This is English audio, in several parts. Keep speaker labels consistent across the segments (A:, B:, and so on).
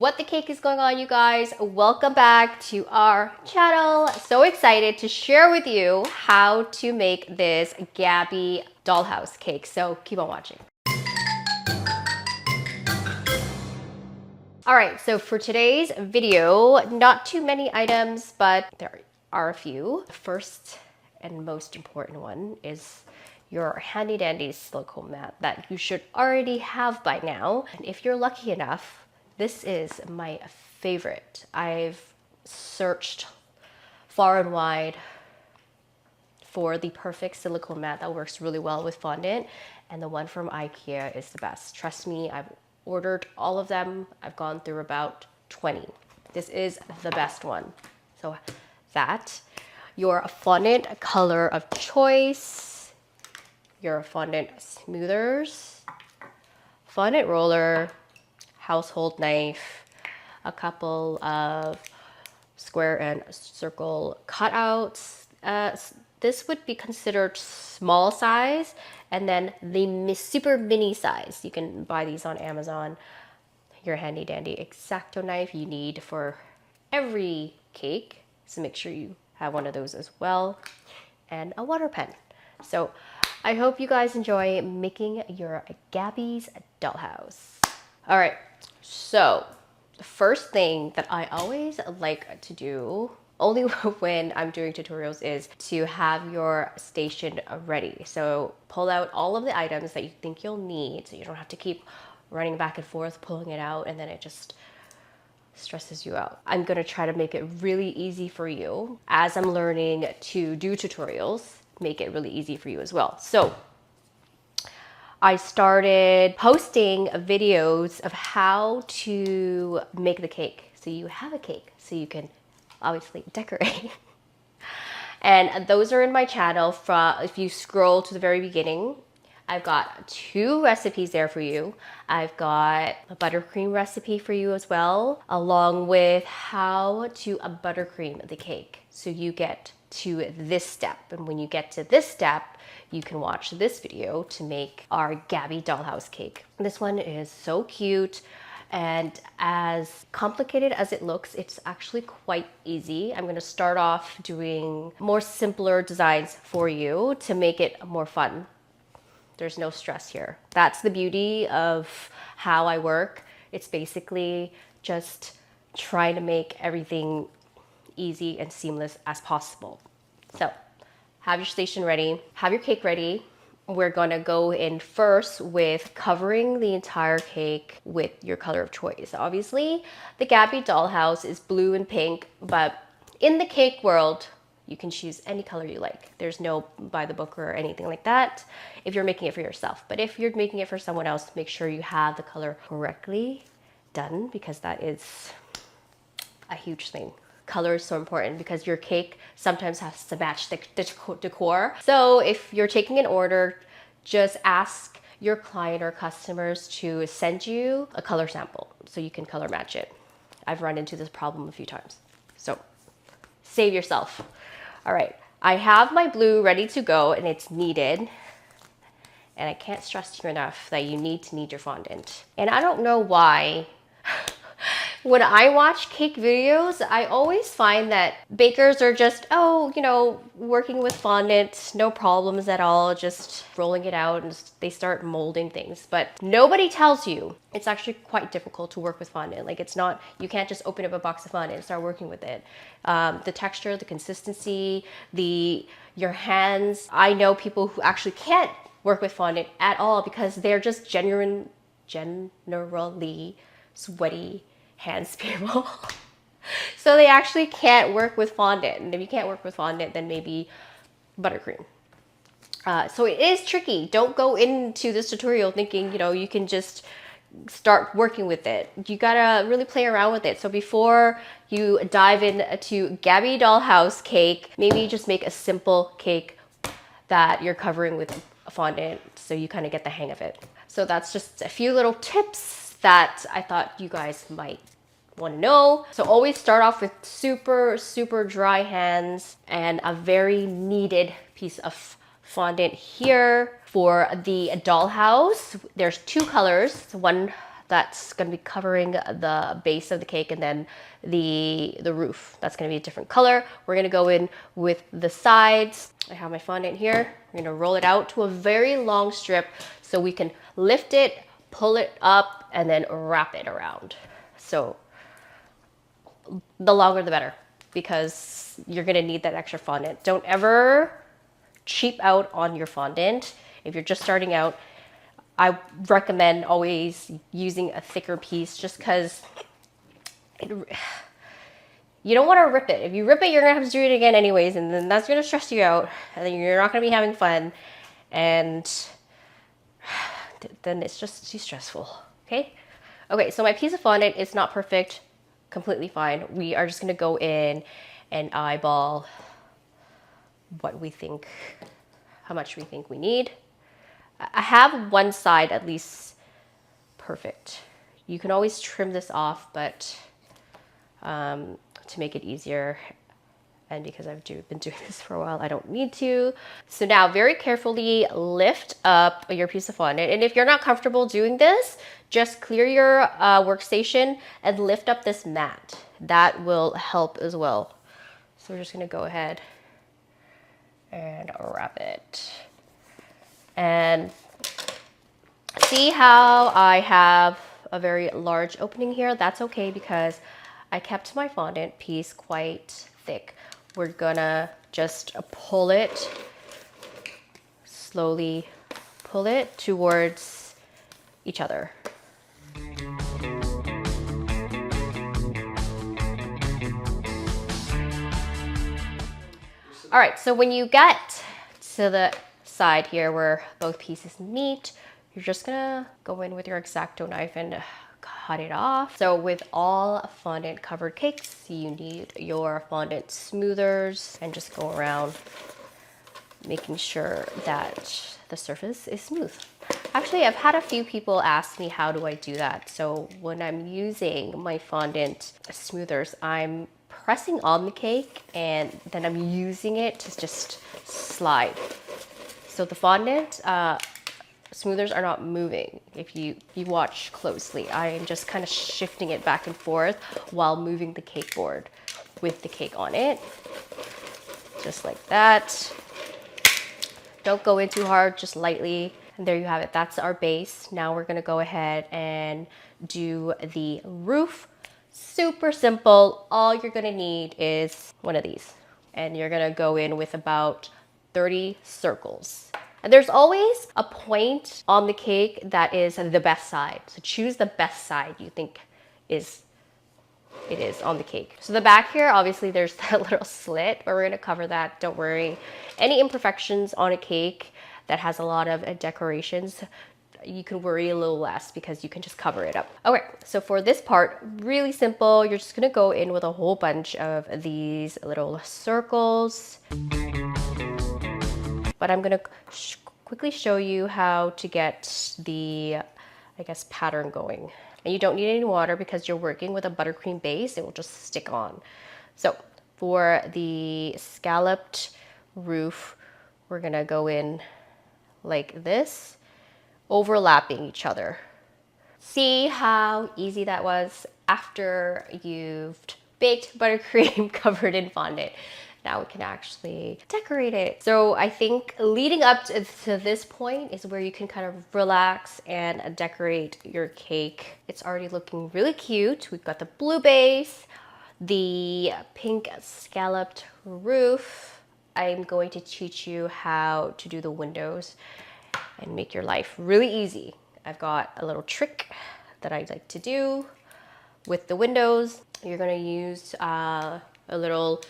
A: What the cake is going on, you guys? Welcome back to our channel. So excited to share with you how to make this Gabby Dollhouse cake. So keep on watching. All right, so for today's video, not too many items, but there are a few. The first and most important one is your handy dandy silicone mat that you should already have by now. And if you're lucky enough, this is my favorite. I've searched far and wide for the perfect silicone mat that works really well with fondant, and the one from IKEA is the best. Trust me, I've ordered all of them. I've gone through about 20. This is the best one. So that, your fondant color of choice, your fondant smoothers, fondant roller, household knife, a couple of square and circle cutouts. This would be considered small size, and then the super mini size. You can buy these on Amazon. Your handy dandy X-Acto knife you need for every cake, so make sure you have one of those as well, and a water pen. So I hope you guys enjoy making your Gabby's dollhouse. All right, so the first thing that I always like to do, only when I'm doing tutorials, is to have your station ready. So pull out all of the items that you think you'll need, so you don't have to keep running back and forth, pulling it out, and then it just stresses you out. I'm gonna try to make it really easy for you. As I'm learning to do tutorials, make it really easy for you as well. So I started posting videos of how to make the cake. So you have a cake, so you can obviously decorate. And those are in my channel. If you scroll to the very beginning, I've got 2 recipes there for you. I've got a buttercream recipe for you as well, along with how to buttercream the cake. So you get to this step. And when you get to this step, you can watch this video to make our Gabby Dollhouse cake. This one is so cute, and as complicated as it looks, it's actually quite easy. I'm gonna start off doing more simpler designs for you to make it more fun. There's no stress here. That's the beauty of how I work. It's basically just trying to make everything easy and seamless as possible. So have your station ready, have your cake ready. We're gonna go in first with covering the entire cake with your color of choice. Obviously, the Gabby Dollhouse is blue and pink, but in the cake world, you can choose any color you like. There's no by the book or anything like that if you're making it for yourself. But if you're making it for someone else, make sure you have the color correctly done, because that is a huge thing. Color is so important because your cake sometimes has to match the decor. So if you're taking an order, just ask your client or customers to send you a color sample so you can color match it. I've run into this problem a few times. So save yourself. All right, I have my blue ready to go, and it's kneaded. And I can't stress to you enough that you need to knead your fondant. And I don't know why, when I watch cake videos, I always find that bakers are just, working with fondant, no problems at all, just rolling it out, and they start molding things. But nobody tells you it's actually quite difficult to work with fondant. Like, it's not, you can't just open up a box of fondant and start working with it. The texture, the consistency, your hands. I know people who actually can't work with fondant at all because they're just generally sweaty hands people. So they actually can't work with fondant. And if you can't work with fondant, then maybe buttercream. So it is tricky. Don't go into this tutorial thinking, you can just start working with it. You gotta really play around with it. So before you dive into Gabby Dollhouse Cake, maybe just make a simple cake that you're covering with fondant so you kind of get the hang of it. So that's just a few little tips that I thought you guys might want to know. So always start off with super, super dry hands and a very kneaded piece of fondant here. For the dollhouse, there's 2 colors. One that's going to be covering the base of the cake, and then the roof, that's going to be a different color. We're going to go in with the sides. I have my fondant here. We're going to roll it out to a very long strip so we can lift it, pull it up, and then wrap it around. So the longer the better, because you're going to need that extra fondant. Don't ever cheap out on your fondant. If you're just starting out, I recommend always using a thicker piece, just because you don't want to rip it. If you rip it, you're going to have to do it again anyways, and then that's going to stress you out, and then you're not going to be having fun, and then it's just too stressful, okay? Okay, so my piece of fondant is not perfect, completely fine. We are just going to go in and eyeball what we think, how much we think we need. I have one side at least perfect. You can always trim this off, but to make it easier, and because I've been doing this for a while, I don't need to. So now very carefully lift up your piece of fondant. And if you're not comfortable doing this, just clear your workstation and lift up this mat. That will help as well. So we're just gonna go ahead and wrap it. And see how I have a very large opening here? That's okay, because I kept my fondant piece quite thick. We're gonna just pull it, slowly pull it towards each other. All right, so when you get to the side here where both pieces meet, you're just gonna go in with your X-Acto knife and cut it off. So with all fondant covered cakes, you need your fondant smoothers, and just go around making sure that the surface is smooth. Actually, I've had a few people ask me, how do I do that? So when I'm using my fondant smoothers, I'm pressing on the cake and then I'm using it to just slide. So the fondant smoothers are not moving. If you watch closely, I am just kind of shifting it back and forth while moving the cake board with the cake on it. Just like that. Don't go in too hard, just lightly. And there you have it. That's our base. Now we're gonna go ahead and do the roof. Super simple. All you're gonna need is one of these. And you're gonna go in with about 30 circles. And there's always a point on the cake that is the best side. So choose the best side you think it is on the cake. So the back here, obviously there's that little slit, but we're gonna cover that, don't worry. Any imperfections on a cake that has a lot of decorations, you can worry a little less because you can just cover it up. Okay, so for this part, really simple. You're just gonna go in with a whole bunch of these little circles. But I'm gonna quickly show you how to get the, I guess, pattern going. And you don't need any water because you're working with a buttercream base. It will just stick on. So for the scalloped roof, we're gonna go in like this, overlapping each other. See how easy that was after you've baked buttercream covered in fondant. Now we can actually decorate it. So I think leading up to this point is where you can kind of relax and decorate your cake. It's already looking really cute. We've got the blue base, the pink scalloped roof. I'm going to teach you how to do the windows and make your life really easy. I've got a little trick that I like to do with the windows. You're gonna use a little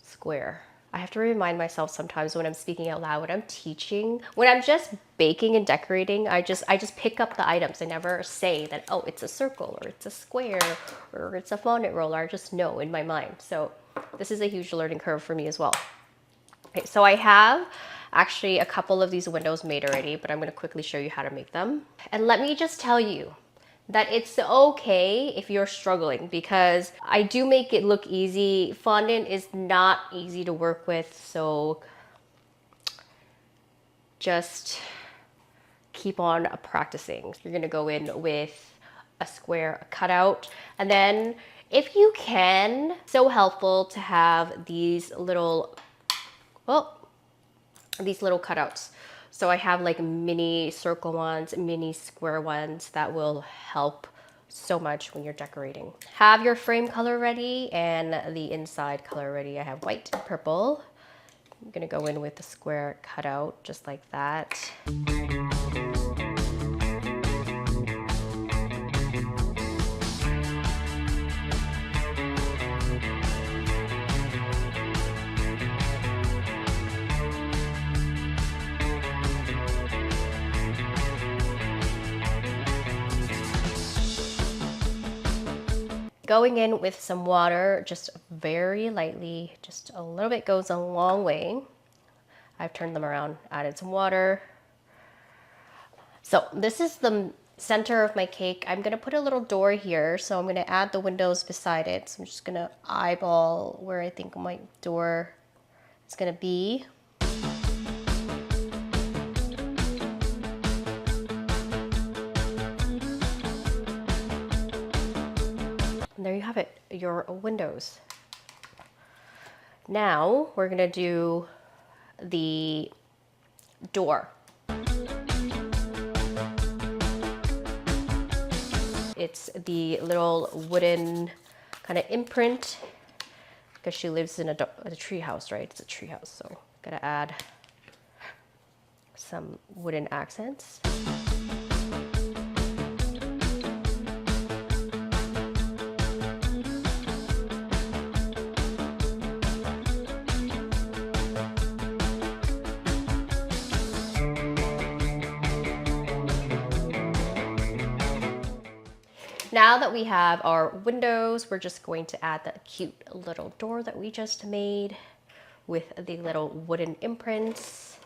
A: square. I have to remind myself sometimes when I'm speaking out loud, when I'm teaching, when I'm just baking and decorating, I just pick up the items. I never say that, oh, it's a circle or it's a square or it's a fondant roller. I just know in my mind. So this is a huge learning curve for me as well. Okay, so I have actually a couple of these windows made already, but I'm going to quickly show you how to make them. And let me just tell you that it's okay if you're struggling, because I do make it look easy. Fondant is not easy to work with, so just keep on practicing. You're gonna go in with a square cutout, and then if you can, so helpful to have these little, well, these little cutouts. So I have like mini circle ones, mini square ones that will help so much when you're decorating. Have your frame color ready and the inside color ready. I have white and purple. I'm gonna go in with the square cutout just like that. Going in with some water, just very lightly, just a little bit goes a long way. I've turned them around, added some water. So this is the center of my cake. I'm gonna put a little door here, so I'm gonna add the windows beside it. So I'm just gonna eyeball where I think my door is gonna be. And there you have it, your windows. Now we're gonna do the door. It's the little wooden kind of imprint because she lives in a tree house, right? It's a tree house, so gotta add some wooden accents. Now that we have our windows, we're just going to add that cute little door that we just made with the little wooden imprints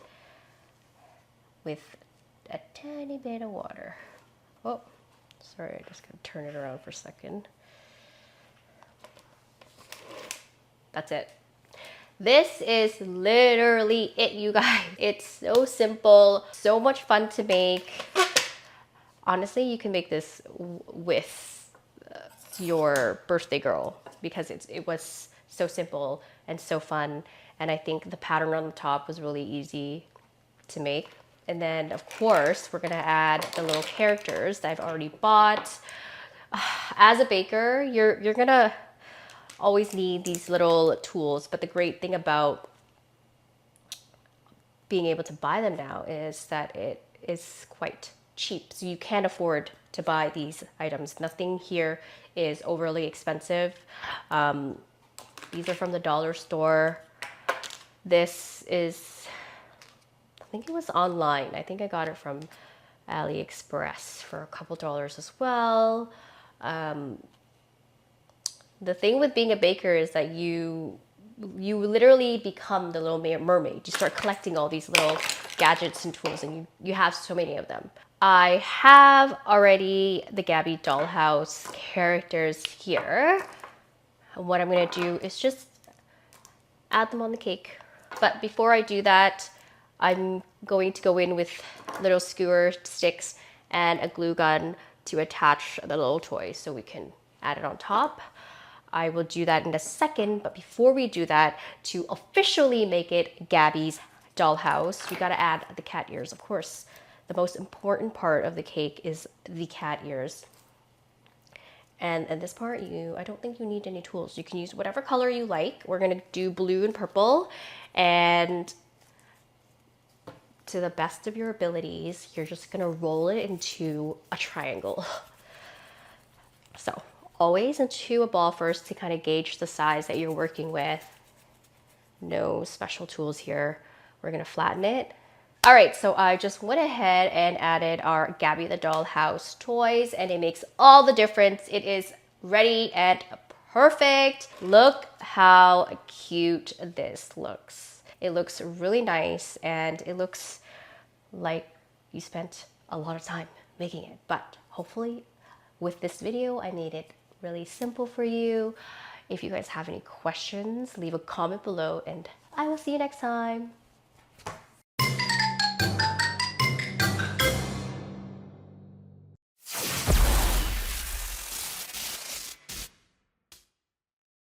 A: with a tiny bit of water. Oh, sorry, I just gotta turn it around for a second. That's it. This is literally it, you guys. It's so simple, so much fun to make. Honestly, you can make this with your birthday girl because it was so simple and so fun. And I think the pattern on the top was really easy to make. And then, of course, we're gonna add the little characters that I've already bought. As a baker, you're gonna always need these little tools. But the great thing about being able to buy them now is that it is quite cheap, so you can afford to buy these items. Nothing here is overly expensive. These are from the dollar store. This is, I think it was online. I think I got it from AliExpress for a couple dollars as well. The thing with being a baker is that you literally become the little mermaid. You start collecting all these little gadgets and tools, and you have so many of them. I have already the Gabby Dollhouse characters here. And what I'm gonna do is just add them on the cake. But before I do that, I'm going to go in with little skewer sticks and a glue gun to attach the little toy so we can add it on top. I will do that in a second, but before we do that, to officially make it Gabby's dollhouse, you gotta add the cat ears, of course. The most important part of the cake is the cat ears. And this part, I don't think you need any tools. You can use whatever color you like. We're gonna do blue and purple, and to the best of your abilities, you're just gonna roll it into a triangle. So always into a ball first to kind of gauge the size that you're working with. No special tools here. We're gonna flatten it. All right, so I just went ahead and added our Gabby the Dollhouse toys, and it makes all the difference. It is ready and perfect. Look how cute this looks. It looks really nice, and it looks like you spent a lot of time making it. But hopefully with this video, I made it really simple for you. If you guys have any questions, leave a comment below, and I will see you next time.